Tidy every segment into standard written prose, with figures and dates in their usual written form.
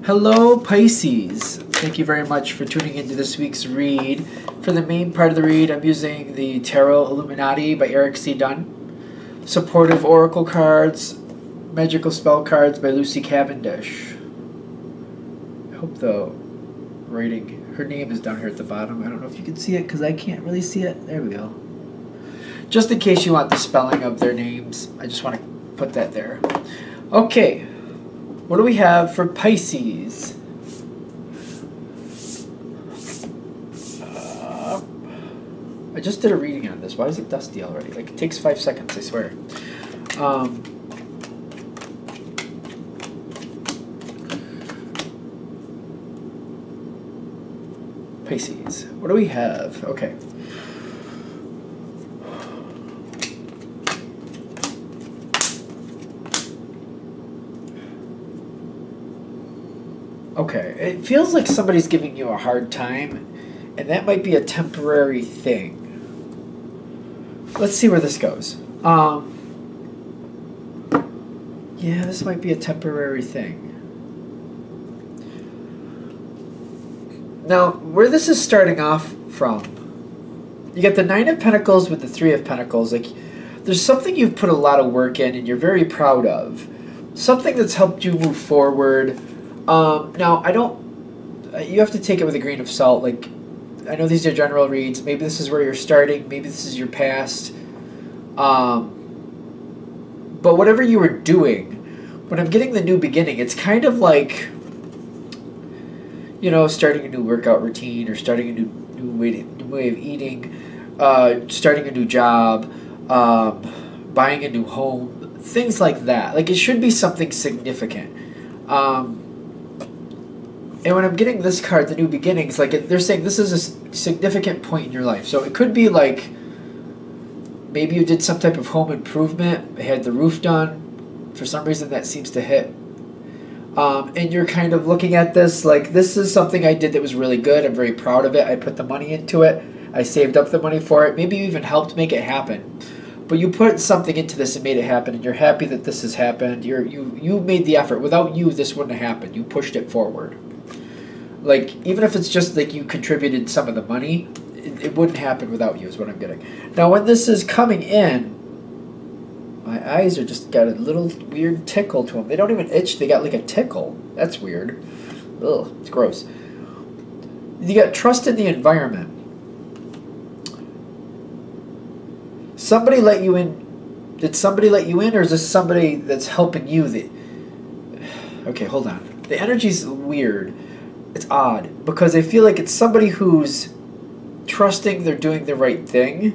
Hello, Pisces. Thank you very much for tuning into this week's read. For the main part of the read, I'm using the Tarot Illuminati by Eric C. Dunn. Supportive Oracle cards, Magical Spell cards by Lucy Cavendish. I hope the writing, her name is down here at the bottom. I don't know if you can see it because I can't really see it. There we go. Just in case you want the spelling of their names, I just want to put that there. Okay. What do we have for Pisces? I just did a reading on this. Why is it dusty already? Like, it takes 5 seconds, I swear. Pisces. What do we have? Okay. Okay, it feels like somebody's giving you a hard time, and that might be a temporary thing. Let's see where this goes. Yeah, this might be a temporary thing. Now, where this is starting off from, you get the Nine of Pentacles with the Three of Pentacles. Like, there's something you've put a lot of work in and you're very proud of. Something that's helped you move forward. Now, you have to take it with a grain of salt. Like, I know these are general reads. Maybe this is where you're starting. Maybe this is your past. But whatever you were doing, when I'm getting the new beginning, it's kind of like, you know, starting a new workout routine or starting a new way of eating, starting a new job, buying a new home, things like that. Like, it should be something significant. And when I'm getting this card, the new beginnings, like they're saying this is a significant point in your life. So it could be like maybe you did some type of home improvement, had the roof done. For some reason that seems to hit. And you're kind of looking at this like, this is something I did that was really good. I'm very proud of it. I put the money into it. I saved up the money for it. Maybe you even helped make it happen. But you put something into this and made it happen, and you're happy that this has happened. You made the effort. Without you, this wouldn't have happened. You pushed it forward. Like, even if it's just like you contributed some of the money, it wouldn't happen without you is what I'm getting. Now, when this is coming in, my eyes are just got a little weird tickle to them. They don't even itch. They got like a tickle. That's weird. Ugh, it's gross. You got trust in the environment. Somebody let you in. Did somebody let you in, or is this somebody that's helping you? Okay, hold on. The energy's weird. It's odd, because I feel like it's somebody who's trusting they're doing the right thing.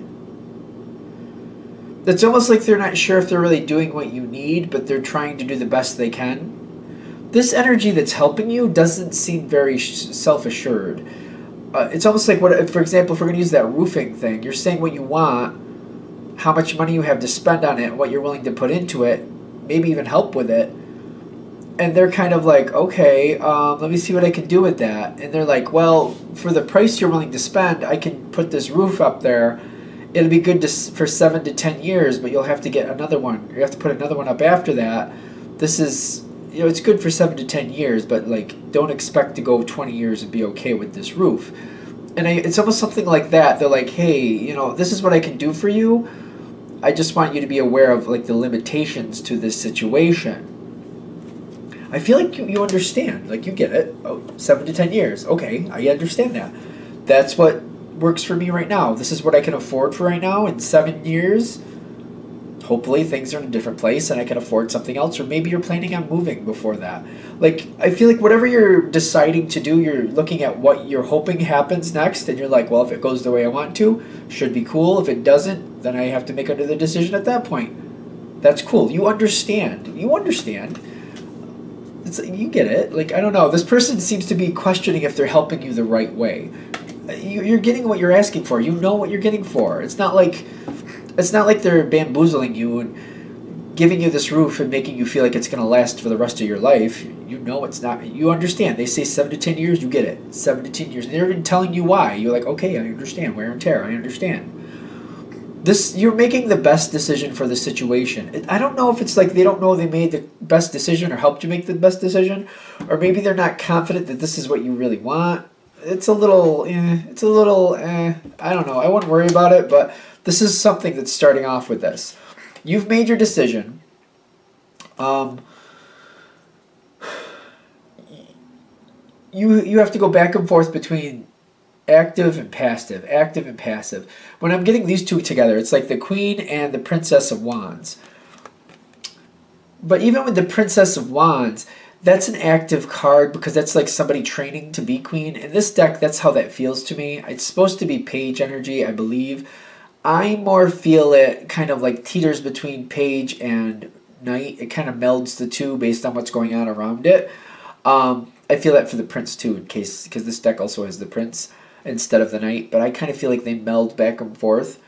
It's almost like they're not sure if they're really doing what you need, but they're trying to do the best they can. This energy that's helping you doesn't seem very self-assured. It's almost like, for example, if we're going to use that roofing thing, you're saying what you want, how much money you have to spend on it, what you're willing to put into it, maybe even help with it. And they're kind of like, okay, let me see what I can do with that. And they're like, well, for the price you're willing to spend, I can put this roof up there. It'll be good for 7 to 10 years, but you'll have to get another one. You have to put another one up after that. This is, you know, it's good for 7 to 10 years, but like, don't expect to go 20 years and be okay with this roof. And it's almost something like that. They're like, hey, you know, this is what I can do for you. I just want you to be aware of like the limitations to this situation. I feel like you understand. Like, you get it. Oh, 7 to 10 years. Okay, I understand that. That's what works for me right now. This is what I can afford for right now. In 7 years, hopefully things are in a different place and I can afford something else. Or maybe you're planning on moving before that. Like, I feel like whatever you're deciding to do, you're looking at what you're hoping happens next. And you're like, well, if it goes the way I want to, should be cool. If it doesn't, then I have to make another decision at that point. That's cool. You understand. You understand. You get it. Like, I don't know. This person seems to be questioning if they're helping you the right way. You're getting what you're asking for. You know what you're getting for. It's not like they're bamboozling you and giving you this roof and making you feel like it's going to last for the rest of your life. You know it's not. You understand. They say 7 to 10 years. You get it. 7 to 10 years. And they're even telling you why. You're like, okay, I understand. Wear and tear. I understand. This, you're making the best decision for the situation. I don't know if it's like they don't know they made the best decision or helped you make the best decision, or maybe they're not confident that this is what you really want. It's a little, I don't know. I wouldn't worry about it, but this is something that's starting off with this. You've made your decision. You have to go back and forth between active and passive, active and passive. When I'm getting these two together, it's like the Queen and the Princess of Wands. But even with the Princess of Wands, that's an active card because that's like somebody training to be queen. In this deck, that's how that feels to me. It's supposed to be page energy, I believe. I more feel it kind of like teeters between page and knight. It kind of melds the two based on what's going on around it. I feel that for the prince too, in case, because this deck also has the prince instead of the knight, but I kind of feel like they meld back and forth.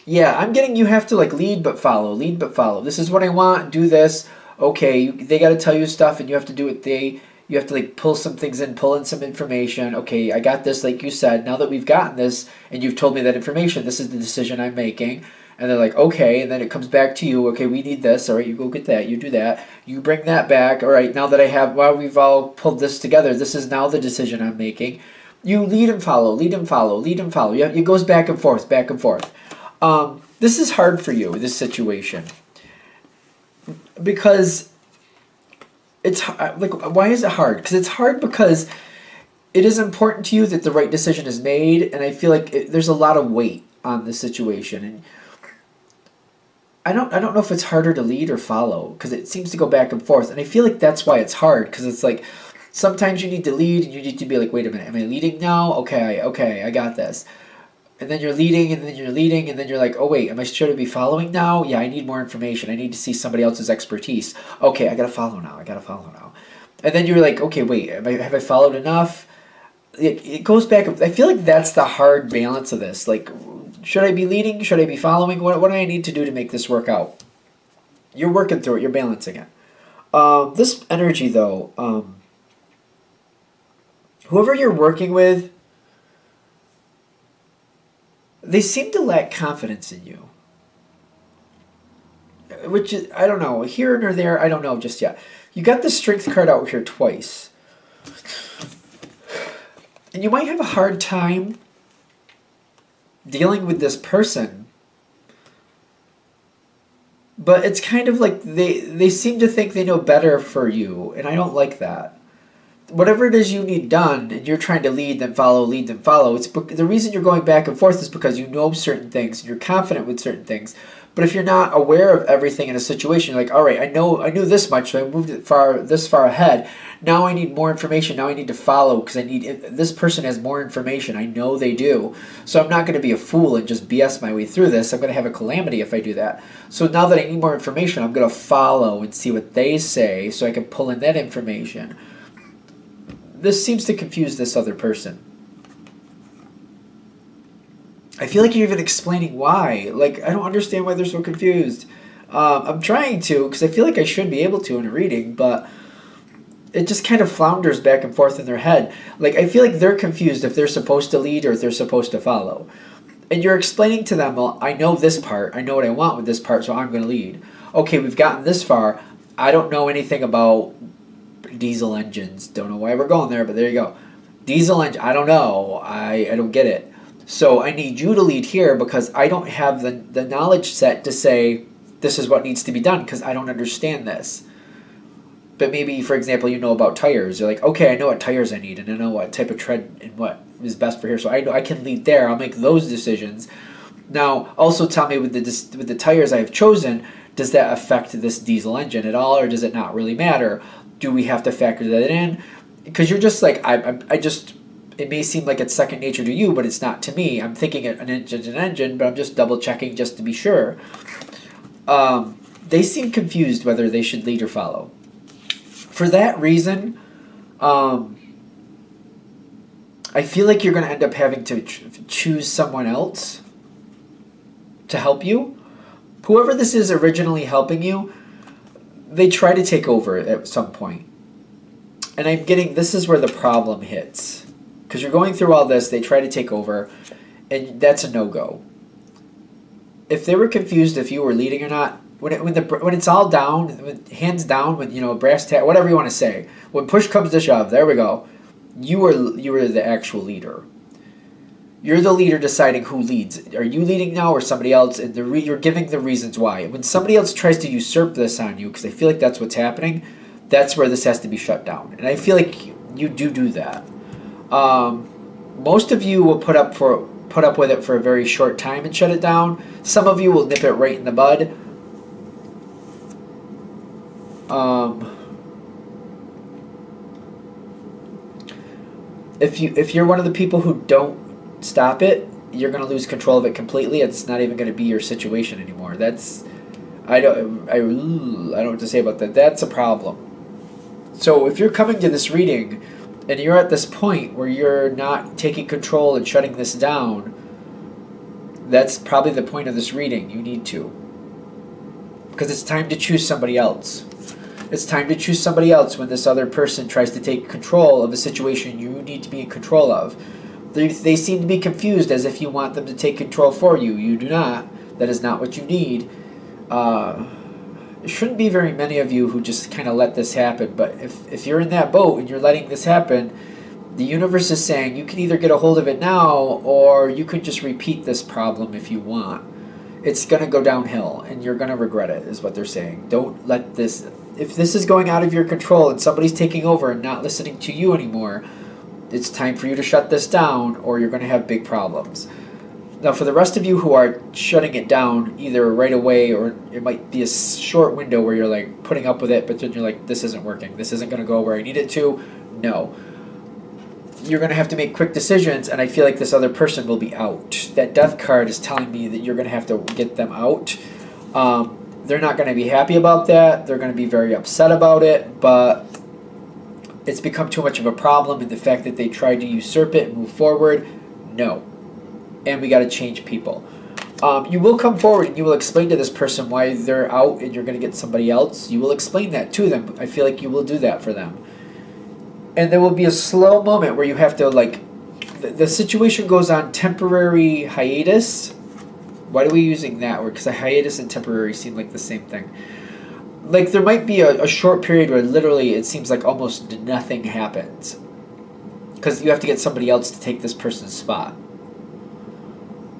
Yeah, I'm getting you have to like lead but follow, lead but follow. This is what I want, do this. Okay, they got to tell you stuff and you have to do it. You have to like pull some things in, pull in some information. Okay, I got this, like you said. Now that we've gotten this and you've told me that information, this is the decision I'm making. And they're like, okay, and then it comes back to you. Okay, we need this. All right, you go get that. You do that. You bring that back. All right, now that I have, well, we've all pulled this together, this is now the decision I'm making. You lead and follow, lead and follow, lead and follow. Yeah, it goes back and forth, back and forth. This is hard for you, this situation. Because it's like, why is it hard? Because it's hard because it is important to you that the right decision is made, and I feel like there's a lot of weight on the situation. And I don't know if it's harder to lead or follow because it seems to go back and forth, and I feel like that's why it's hard because it's like sometimes you need to lead and you need to be like, wait a minute, am I leading now? Okay, I got this. And then you're leading, and then you're leading, and then you're like, oh wait, should I be following now? Yeah, I need more information. I need to see somebody else's expertise. Okay, I gotta follow now. And then you're like, okay, wait, have I followed enough? It goes back. I feel like that's the hard balance of this. Like, should I be leading? Should I be following? What do I need to do to make this work out? You're working through it. You're balancing it. This energy, though, whoever you're working with, they seem to lack confidence in you. Which is, I don't know, here or there, I don't know just yet. You got the Strength card out here twice. And you might have a hard time dealing with this person. But it's kind of like they seem to think they know better for you, and I don't like that. Whatever it is you need done, and you're trying to lead them follow, it's the reason you're going back and forth is because you know certain things, and you're confident with certain things. But if you're not aware of everything in a situation, you're like, all right, I knew this much, so I moved it this far ahead. Now I need more information. Now I need to follow because this person has more information. I know they do. So I'm not going to be a fool and just BS my way through this. I'm going to have a calamity if I do that. So now that I need more information, I'm going to follow and see what they say so I can pull in that information. This seems to confuse this other person. I feel like you're even explaining why. Like, I don't understand why they're so confused. I'm trying to, because I feel like I should be able to in a reading, but it just kind of flounders back and forth in their head. Like, I feel like they're confused if they're supposed to lead or if they're supposed to follow. And you're explaining to them, well, I know this part. I know what I want with this part, so I'm going to lead. Okay, we've gotten this far. I don't know anything about diesel engines. Don't know why we're going there, but there you go. Diesel engine, I don't know. I don't get it. So I need you to lead here because I don't have the knowledge set to say this is what needs to be done because I don't understand this. But maybe, for example, you know about tires. You're like, okay, I know what tires I need and I know what type of tread and what is best for here. So I know I can lead there. I'll make those decisions. Now, also tell me with the tires I have chosen, does that affect this diesel engine at all or does it not really matter? Do we have to factor that in? Because you're just like, it may seem like it's second nature to you, but it's not to me. I'm thinking an engine's an engine, but I'm just double checking just to be sure. They seem confused whether they should lead or follow. For that reason, I feel like you're going to end up having to choose someone else to help you. Whoever this is originally helping you, they try to take over at some point. And I'm getting, this is where the problem hits. Because you're going through all this, they try to take over. and that's a no-go. If they were confused if you were leading or not, when it's all down, hands down, with brass tack, whatever you want to say, when push comes to shove, there we go. You were the actual leader. You're the leader deciding who leads. Are you leading now or somebody else? And you're giving the reasons why. When somebody else tries to usurp this on you, because I feel like that's what's happening, that's where this has to be shut down. And I feel like you do that. Most of you will put up with it for a very short time and shut it down. Some of you will nip it right in the bud. If you're one of the people who don't stop it, you're going to lose control of it completely. It's not even going to be your situation anymore. I don't know what to say about that. That's a problem. So if you're coming to this reading and you're at this point where you're not taking control and shutting this down, that's probably the point of this reading. You need to. Because it's time to choose somebody else. It's time to choose somebody else when this other person tries to take control of a situation you need to be in control of. They seem to be confused as if you want them to take control for you. You do not. That is not what you need. There shouldn't be very many of you who just kind of let this happen. But if you're in that boat and you're letting this happen, the universe is saying you can either get a hold of it now or you could just repeat this problem if you want. It's going to go downhill and you're going to regret it, is what they're saying. Don't let this... If this is going out of your control and somebody's taking over and not listening to you anymore, it's time for you to shut this down or you're going to have big problems. Now, for the rest of you who are shutting it down either right away or it might be a short window where you're like putting up with it, but then you're like, this isn't working. This isn't going to go where I need it to. No. You're going to have to make quick decisions, and I feel like this other person will be out. That death card is telling me that you're going to have to get them out. They're not going to be happy about that. They're going to be very upset about it, but it's become too much of a problem, and the fact that they tried to usurp it and move forward, no. And we got to change people. You will come forward and you will explain to this person why they're out and you're going to get somebody else. You will explain that to them. I feel like you will do that for them. And there will be a slow moment where you have to, like, the situation goes on temporary hiatus. Why are we using that word? Because a hiatus and temporary seem like the same thing. Like, there might be a short period where literally it seems like almost nothing happens. Because you have to get somebody else to take this person's spot.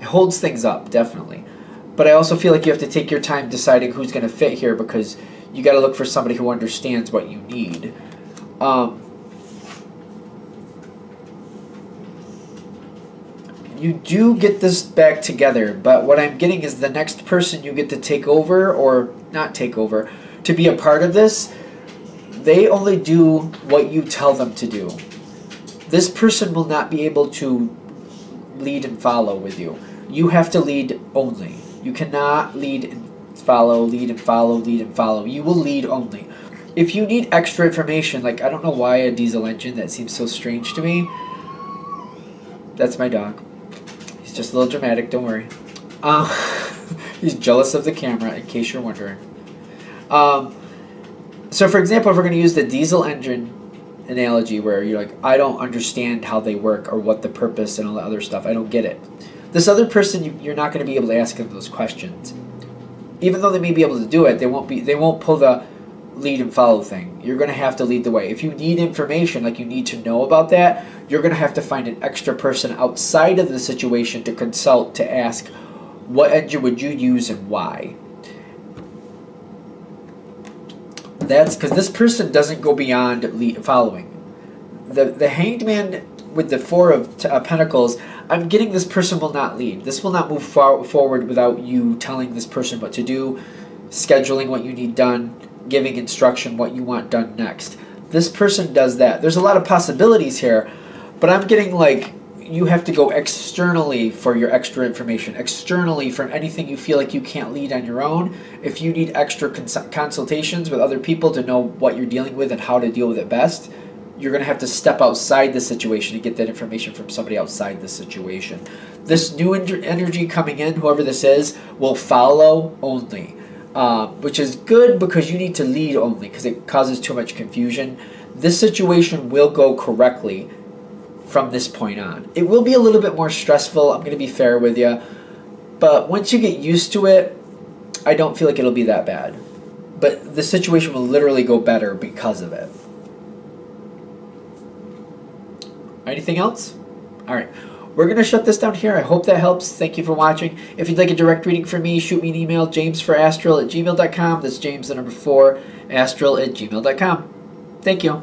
It holds things up, definitely. But I also feel like you have to take your time deciding who's going to fit here, because you got to look for somebody who understands what you need. You do get this back together, but what I'm getting is the next person you get to take over, or not take over, to be a part of this, they only do what you tell them to do. This person will not be able to lead and follow with you. You have to lead only. You cannot lead and follow, lead and follow, lead and follow. You will lead only. If you need extra information, like, I don't know why a diesel engine, that seems so strange to me. That's my dog. He's just a little dramatic, don't worry. He's jealous of the camera, in case you're wondering. So for example, if we're going to use the diesel engine analogy where you're like, I don't understand how they work or what the purpose and all the other stuff, I don't get it. This other person, you're not going to be able to ask them those questions. Even though they may be able to do it, they won't pull the lead and follow thing. You're going to have to lead the way. If you need information, like you need to know about that, you're going to have to find an extra person outside of the situation to consult, to ask, what engine would you use and why? That's because this person doesn't go beyond following. The Hanged Man with the Four of Pentacles, I'm getting this person will not lead. This will not move forward without you telling this person what to do, scheduling what you need done, giving instruction what you want done next. This person does that. There's a lot of possibilities here, but I'm getting like you have to go externally for your extra information, externally for anything you feel like you can't lead on your own. If you need extra consultations with other people to know what you're dealing with and how to deal with it best, you're going to have to step outside the situation and get that information from somebody outside the situation. This new energy coming in, whoever this is, will follow only, which is good because you need to lead only because it causes too much confusion. This situation will go correctly from this point on. It will be a little bit more stressful, I'm going to be fair with you, but once you get used to it, I don't feel like it'll be that bad. But the situation will literally go better because of it. Anything else? All right. We're going to shut this down here. I hope that helps. Thank you for watching. If you'd like a direct reading from me, shoot me an email, jamesforastral@gmail.com. That's James, the number 4, astral@gmail.com. Thank you.